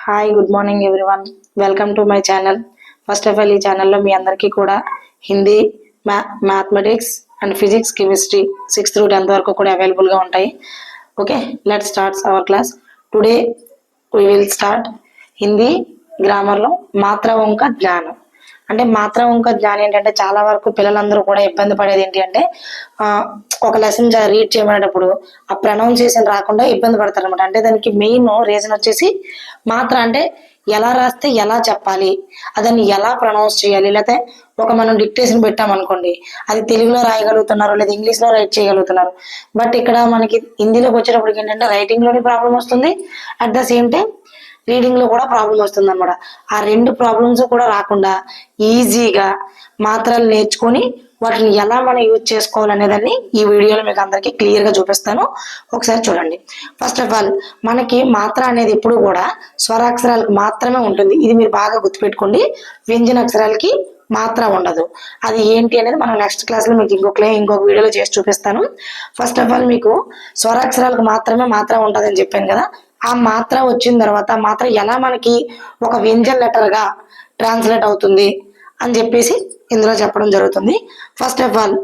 Hi good morning everyone. Welcome to my channel. First of all ఈ ఛానల్లో మీ అందరికీ కూడా Hindi, mathematics and physics, chemistry 6th through 10th వరకు కూడా అవైలబుల్గా ఉంటాయి. Okay, let starts our class. Today we will start Hindi గ్రామర్లో మాత్ర వంక జ్ఞానం. అంటే మాత్ర వంక జ్ఞానం ఏంటంటే చాలా వరకు పిల్లలందరూ కూడా ఇబ్బంది పడేది ఏంటి అంటే ఒక లెసన్ రీడ్ చేయమనేటప్పుడు ఆ ప్రొనౌన్సియేషన్ రాకుండా ఇబ్బంది పడతారు అనమాట. అంటే దానికి మెయిన్ రీజన్ వచ్చేసి మాత్ర అంటే ఎలా రాస్తే ఎలా చెప్పాలి, అదని ఎలా ప్రొనౌన్స్ చేయాలి. లేకపోతే మనం డిక్టేషన్ పెట్టామనుకోండి, అది తెలుగులో రాయగలుగుతున్నారు లేదా ఇంగ్లీష్లో రైట్ చేయగలుగుతున్నారు. బట్ ఇక్కడ మనకి హిందీలోకి వచ్చేటప్పటికి ఏంటంటే రైటింగ్లోని ప్రాబ్లం వస్తుంది, at the same time reading లో కూడా ప్రాబ్లం వస్తుంది అనమాట. ఆ రెండు ప్రాబ్లమ్స్ కూడా రాకుండా ఈజీగా మాత్రలు నేర్చుకొని వాటిని ఎలా మనం యూజ్ చేసుకోవాలనేదాన్ని ఈ వీడియోలో మీకు అందరికీ క్లియర్ గా చూపిస్తాను. ఒకసారి చూడండి. ఫస్ట్ ఆఫ్ ఆల్ మనకి మాత్ర అనేది ఎప్పుడు కూడా స్వరాక్షరాలకు మాత్రమే ఉంటుంది. ఇది మీరు బాగా గుర్తుపెట్టుకోండి. వ్యంజన అక్షరాలకి మాత్ర ఉండదు. అది ఏంటి అనేది మనం నెక్స్ట్ క్లాస్ లో మీకు ఇంకొక వీడియోలో చేసి చూపిస్తాను. ఫస్ట్ ఆఫ్ ఆల్ మీకు స్వరాక్షరాలకు మాత్రమే మాత్ర ఉంటుంది అని చెప్పాను కదా. ఆ మాత్ర వచ్చిన తర్వాత మాత్ర ఎలా మనకి ఒక వ్యంజన లెటర్ గా ట్రాన్స్లేట్ అవుతుంది అని చెప్పేసి ఇందులో చెప్పడం జరుగుతుంది. ఫస్ట్ ఆఫ్ ఆల్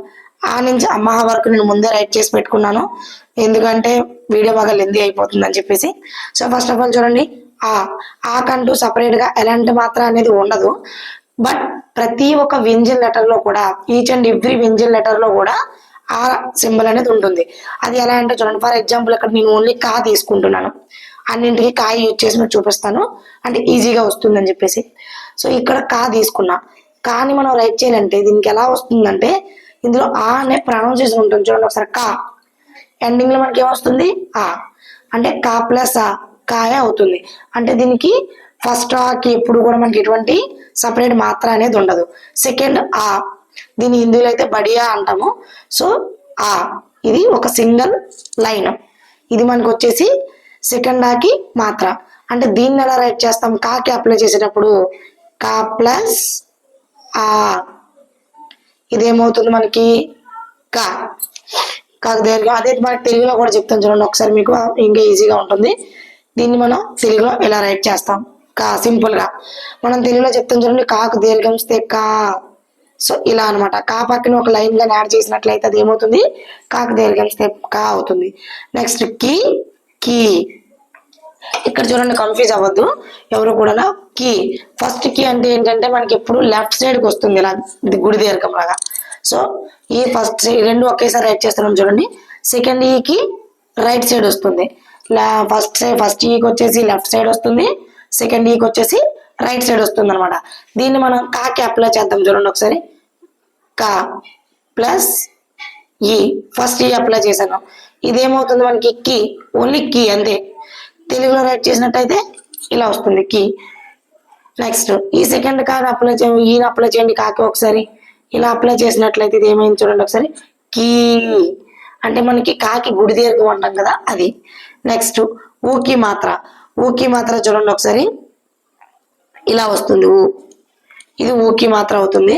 ఆ నుంచి అమ్మ వరకు నేను ముందే రైట్ చేసి పెట్టుకున్నాను, ఎందుకంటే వీడియో బాగా లెందీ అయిపోతుంది అని చెప్పేసి. సో ఫస్ట్ ఆఫ్ ఆల్ చూడండి, ఆ కంటూ సపరేట్ గా ఎలాంటి మాత్ర అనేది ఉండదు. బట్ ప్రతి ఒక్క వ్యంజన లెటర్ లో కూడా, ఈచ్ అండ్ ఎవ్రీ వ్యంజన లెటర్ లో కూడా ఆ సింబల్ అనేది ఉంటుంది. అది ఎలా అంటే చూడండి, ఫర్ ఎగ్జాంపుల్ ఇక్కడ నేను ఓన్లీ కా తీసుకుంటున్నాను, అన్నింటికి కాయ యూజ్ చేసి మీకు చూపిస్తాను అంటే ఈజీగా వస్తుందని చెప్పేసి. సో ఇక్కడ కా తీసుకున్నా, కాని మనం రైట్ చేయాలంటే దీనికి ఎలా వస్తుందంటే ఇందులో ఆ అనే ప్రొనౌన్సియేషన్ ఉంటుంది. చూడండి ఒకసారి, కా ఎండింగ్ లో మనకి ఏమొస్తుంది, ఆ అంటే కా ప్లస్ ఆ కాయ అవుతుంది. అంటే దీనికి ఫస్ట్ ఆకి ఎప్పుడు కూడా మనకి ఎటువంటి సపరేట్ మాత్ర అనేది ఉండదు. సెకండ్ ఆ, దీని హిందీలో అయితే బడియా అంటాము. సో ఆ ఇది ఒక సింగిల్ లైన్, ఇది మనకు వచ్చేసి సెకండ్ ఆకి మాత్ర. అంటే దీన్ని ఎలా రైట్ చేస్తాం, కాకి అప్లై చేసేటప్పుడు కా ప్లస్ ఆ, ఇదేమవుతుంది మనకి కా. కాకు దీర్ఘం. అదే మనకి తెలుగులో కూడా చెప్తాం చూడండి ఒకసారి, మీకు ఇంకా ఈజీగా ఉంటుంది. దీన్ని మనం తెలుగులో ఎలా రైట్ చేస్తాం, కా సింపుల్ గా మనం తెలుగులో చెప్తాం చూడండి, కాకు దీర్ఘం స్తే కా. సో ఇలా అనమాట. కా పక్కన ఒక లైన్ గా యాడ్ చేసినట్లయితే అది ఏమవుతుంది, కాకు దీర్ఘం స్తే కా అవుతుంది. నెక్స్ట్ కి, కీ. ఇక్కడ చూడండి, కన్ఫ్యూజ్ అవ్వద్దు ఎవరు కూడా. కీ ఫస్ట్ కీ అంటే ఏంటంటే మనకి ఎప్పుడు లెఫ్ట్ సైడ్ కి వస్తుంది, ఇలా గుడి దీర్ఘం లాగా. సో ఈ ఫస్ట్ రెండు ఒకేసారి రైట్ చేస్తున్నాం చూడండి. సెకండ్ ఈకి రైట్ సైడ్ వస్తుంది, ఫస్ట్ ఈకి వచ్చేసి లెఫ్ట్ సైడ్ వస్తుంది, సెకండ్ ఈకి వచ్చేసి రైట్ సైడ్ వస్తుంది అనమాట. దీన్ని మనం కాకి అప్లై చేద్దాం చూడండి ఒకసారి. కా ప్లస్ ఈ, ఫస్ట్ ఈ అప్లై చేశాను, ఇదేమవుతుంది మనకి కీ, ఓన్లీ కీ అంతే. తెలుగులో రైట్ చేసినట్టయితే ఇలా వస్తుంది కీ. నెక్స్ట్ ఈ సెకండ్ కాకి అప్లై చేయండి, ఈయన అప్లై చేయండి కాకి ఒకసారి. ఇలా అప్లై చేసినట్లయితే ఇది ఏమైంది చూడండి ఒకసారి, కీ. అంటే మనకి కాకి గుడి దీర్ఘం అంటాం కదా అది. నెక్స్ట్ ఊకి మాత్ర, ఊకి మాత్ర చూడండి ఒకసారి, ఇలా వస్తుంది ఊ, ఇది ఊకి మాత్ర అవుతుంది.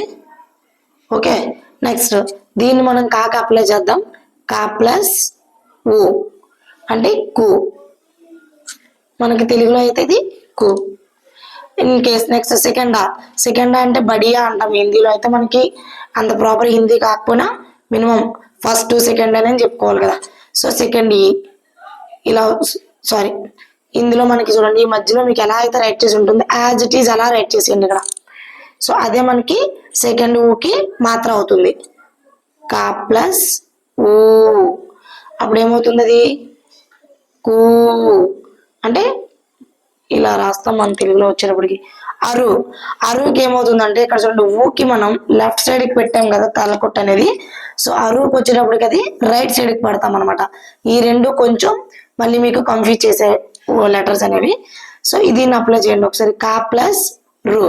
ఓకే, నెక్స్ట్ దీన్ని మనం కాకి అప్లై చేద్దాం, కా ప్లస్ ఊ అంటే కు. మనకి తెలుగులో అయితే ఇది కు. ఇన్ కేస్ నెక్స్ట్ సెకండ్ అంటే బడియా అంటాం హిందీలో. అయితే మనకి అంత ప్రాపర్ హిందీ కాకపోయినా మినిమం ఫస్ట్ సెకండ్ అని చెప్పుకోవాలి కదా. సో సెకండ్ ఈ, ఇలా సారీ ఇందులో మనకి చూడండి ఈ మధ్యలో మీకు ఎలా అయితే రైట్ చేసి ఉంటుందో యాజ్ ఇట్ ఈజ్ అలా రైట్ చేసేయండి ఇక్కడ. సో అదే మనకి సెకండ్ ఊకి మాత్ర అవుతుంది, కా ప్లస్ ఊ. అప్పుడు ఏమవుతుంది అది కూ. అంటే ఇలా రాస్తాం మనం తెలుగులో వచ్చేటప్పటికి. అరు, అరుకి ఏమవుతుందంటే ఇక్కడ చూడండి, ఊకి మనం లెఫ్ట్ సైడ్ కి పెట్టాం కదా తలకొట్టు అనేది. సో అరుకు వచ్చేటప్పటికి అది రైట్ సైడ్ కి పెడతాం అనమాట. ఈ రెండు కొంచెం మళ్ళీ మీకు కన్ఫ్యూజ్ చేసే లెటర్స్ అనేవి. సో దీన్ని అప్లై చేయండి ఒకసారి, కా ప్లస్ రు,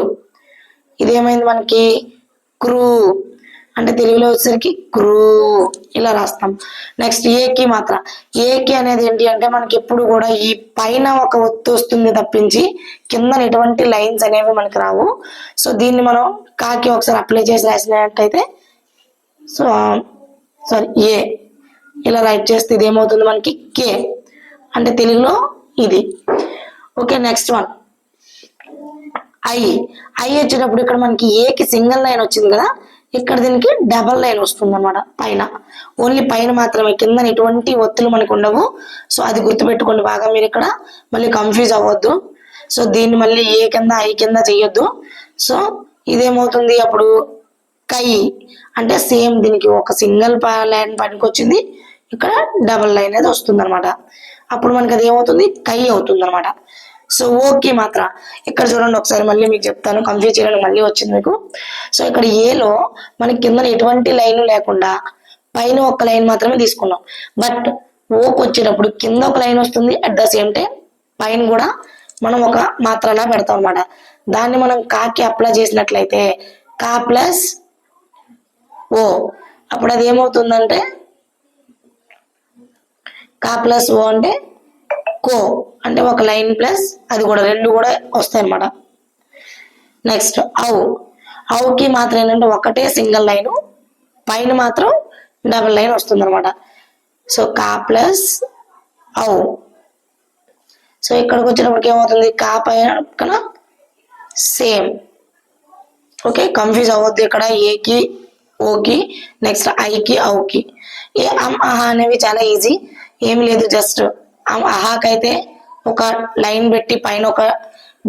ఇదేమైంది మనకి క్రూ. అంటే తెలుగులో వచ్చేసరికి క్రూ, ఇలా రాస్తాం. నెక్స్ట్ ఏకి మాత్ర, ఏకి అనేది ఏంటి అంటే మనకి ఎప్పుడు కూడా ఈ పైన ఒక ఒత్తు వస్తుంది తప్పించి కింద ఎటువంటి లైన్స్ అనేవి మనకి రావు. సో దీన్ని మనం కాకి ఒకసారి అప్లై చేసి రాసినట్టయితే, సో సారీ ఏ, ఇలా రైట్ చేస్తే ఇది ఏమవుతుంది మనకి కే. అంటే తెలుగులో ఇది. Okay, next one I. I వచ్చేటప్పుడు ఇక్కడ మనకి ఏకి సింగిల్ లైన్ వచ్చింది కదా, ఇక్కడ దీనికి డబల్ లైన్ వస్తుంది అనమాట పైన. ఓన్లీ పైన మాత్రమే, కింద ఎటువంటి ఒత్తులు మనకు ఉండవు. సో అది గుర్తుపెట్టుకోండి బాగా మీరు ఇక్కడ, మళ్ళీ కన్ఫ్యూజ్ అవ్వద్దు. సో దీన్ని మళ్ళీ ఏ కింద ఐ కింద చెయ్యొద్దు. సో ఇదేమవుతుంది అప్పుడు కై అంటే సేమ్ దీనికి ఒక సింగిల్ లైన్ పనికి వచ్చింది, ఇక్కడ డబల్ లైన్ అనేది వస్తుంది అనమాట. అప్పుడు మనకి అది ఏమవుతుంది కై అవుతుంది అనమాట. సో ఓకే మాత్రం ఇక్కడ చూడండి ఒకసారి మళ్ళీ మీకు చెప్తాను, కన్ఫ్యూజ్ చేయడానికి మళ్ళీ వచ్చింది మీకు. సో ఇక్కడ ఏలో మనకి కింద ఎటువంటి లైన్ లేకుండా పైన ఒక లైన్ మాత్రమే తీసుకున్నాం. బట్ ఓకి వచ్చేటప్పుడు కింద ఒక లైన్ వస్తుంది, అట్ ద సేమ్ టైం పైన కూడా మనం ఒక మాత్రలా పెడతాం అనమాట. దాన్ని మనం కాకి అప్లై చేసినట్లయితే కా ప్లస్ ఓ, అప్పుడు అది ఏమవుతుందంటే కా ప్లస్ ఓ అంటే కో, అంటే ఒక లైన్ ప్లస్ అది కూడా రెండు కూడా వస్తాయి అనమాట. నెక్స్ట్ ఔ. ఔకి మాత్రం ఏంటంటే ఒకటే సింగిల్ లైన్, పైన మాత్రం డబల్ లైన్ వస్తుంది అనమాట. సో కా ప్లస్ ఔ. సో ఇక్కడికి వచ్చినప్పటికి ఏమవుతుంది కా పైన సేమ్. ఓకే, కన్ఫ్యూజ్ అవ్వద్దు ఇక్కడ ఏకి ఓకి, నెక్స్ట్ ఐకి ఔకి. ఏ అహా అనేవి చాలా ఈజీ, ఏమి లేదు. జస్ట్ అహాకైతే ఒక లైన్ పెట్టి పైన ఒక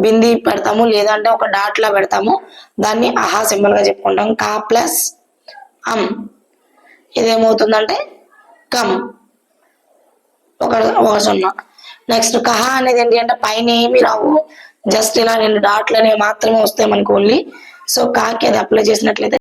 బింది పెడతాము, లేదంటే ఒక డాట్ లా పెడతాము, దాన్ని అహా సింబల్ గా చెప్పుకుంటాం. కా ప్లస్ అమ్, ఇదేమవుతుందంటే కమ్, ఒక సున్నా. నెక్స్ట్ కహా అనేది ఏంటి అంటే పైన ఏమి రావు, జస్ట్ ఇలా రెండు డాట్లు అనేవి మాత్రమే వస్తాయి మనకు ఓన్లీ. సో కాకి అది అప్లై చేసినట్లయితే